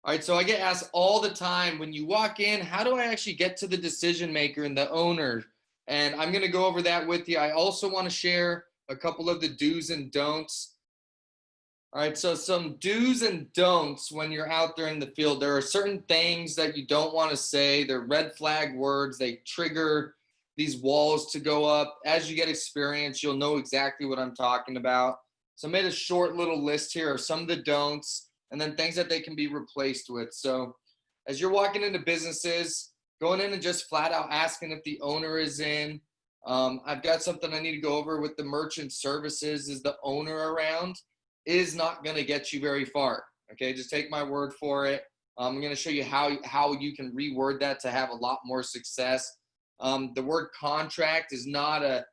All right, so I get asked all the time when you walk in, how do I actually get to the decision maker and the owner? And I'm going to go over that with you. I also want to share a couple of the do's and don'ts. All right, so some do's and don'ts when you're out there in the field. There are certain things that you don't want to say. They're red flag words. They trigger these walls to go up. As you get experience, you'll know exactly what I'm talking about. So I made a short little list here of some of the don'ts and then things that they can be replaced with. So as you're walking into businesses, going in and just flat out asking if the owner is in. I've got something I need to go over with the merchant services. Is the owner around? Is not going to get you very far. Okay, just take my word for it. I'm going to show you how you can reword that to have a lot more success. The word contract is not a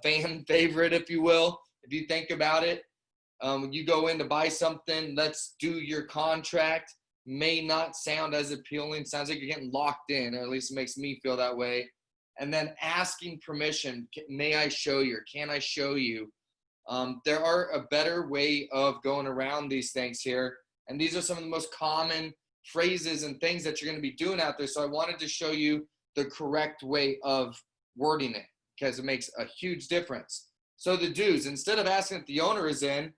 fan favorite, if you will. If you think about it, when you go in to buy something, let's do your contract, may not sound as appealing. Sounds like you're getting locked in, or at least it makes me feel that way. And then asking permission, may I show you, or can I show you? There are a better way of going around these things here. And these are some of the most common phrases and things that you're going to be doing out there. So I wanted to show you the correct way of wording it because it makes a huge difference. So the do's, instead of asking if the owner is in,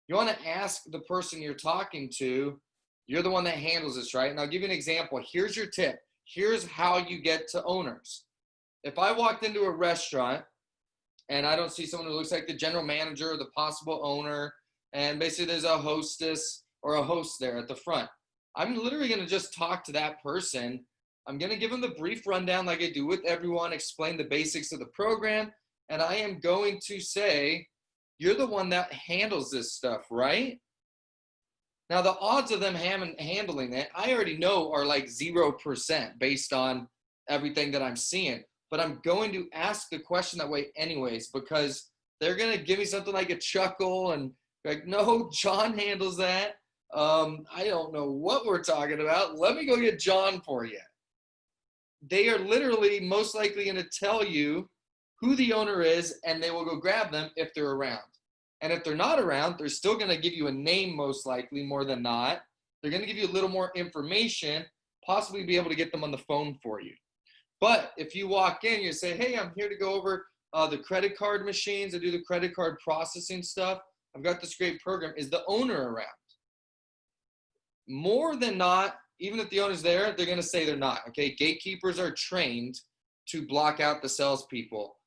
you want to ask the person you're talking to. You're the one that handles this, right? And I'll give you an example. Here's your tip. Here's how you get to owners. If I walked into a restaurant and I don't see someone who looks like the general manager or the possible owner, and basically there's a hostess or a host there at the front, I'm literally going to just talk to that person. I'm going to give them the brief rundown like I do with everyone, explain the basics of the program, and I am going to say, you're the one that handles this stuff, right? Now, the odds of them handling it, I already know are like 0% based on everything that I'm seeing. But I'm going to ask the question that way anyways, because they're going to give me something like a chuckle and like, no, John handles that. I don't know what we're talking about. Let me go get John for you. They are literally most likely going to tell you who the owner is, and they will go grab them if they're around. And if they're not around, they're still going to give you a name, most likely, more than not. They're going to give you a little more information, possibly be able to get them on the phone for you. But if you walk in, you say, hey, I'm here to go over the credit card machines. I do the credit card processing stuff. I've got this great program. Is the owner around? More than not, even if the owner's there, they're going to say they're not. Okay, gatekeepers are trained to block out the salespeople.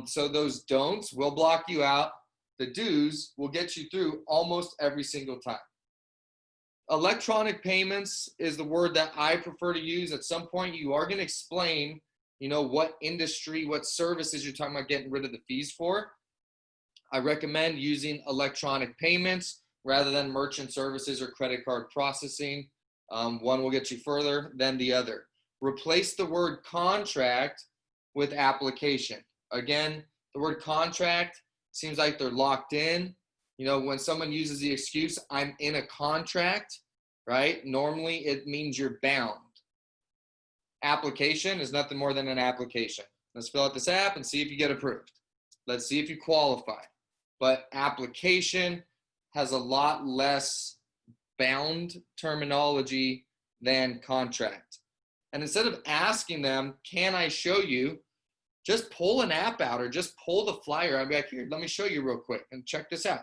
So those don'ts will block you out. The do's will get you through almost every single time. Electronic payments is the word that I prefer to use. At some point, you are going to explain, what industry, what services you're talking about getting rid of the fees for. I recommend using electronic payments rather than merchant services or credit card processing. One will get you further than the other. Replace the word contract with application. Again, the word contract seems like they're locked in. When someone uses the excuse, I'm in a contract, right? Normally it means you're bound. Application is nothing more than an application. Let's fill out this app and see if you get approved. Let's see if you qualify. But application has a lot less bound terminology than contract. And instead of asking them, can I show you? Just pull an app out or just pull the flyer. I'll be like, here, let me show you real quick and check this out.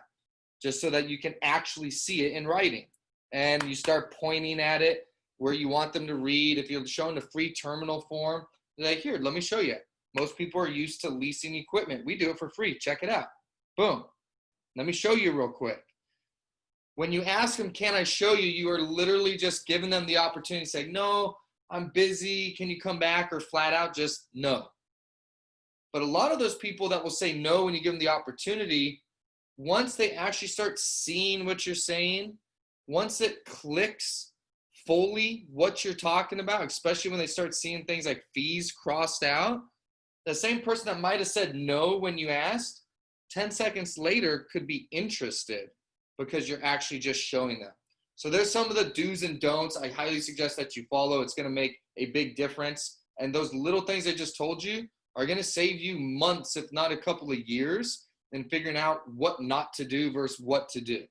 Just so that you can actually see it in writing. And you start pointing at it where you want them to read. If you're showing a free terminal form, they're like, here, let me show you. Most people are used to leasing equipment. We do it for free. Check it out. Boom. Let me show you real quick. When you ask them, can I show you? You are literally just giving them the opportunity to say, no, I'm busy. Can you come back? Or flat out just no. But a lot of those people that will say no when you give them the opportunity, once they actually start seeing what you're saying, once it clicks fully what you're talking about, especially when they start seeing things like fees crossed out, the same person that might have said no when you asked, 10 seconds later could be interested because you're actually just showing them. So there's some of the do's and don'ts I highly suggest that you follow. It's going to make a big difference. And those little things I just told you are going to save you months, if not a couple of years, in figuring out what not to do versus what to do.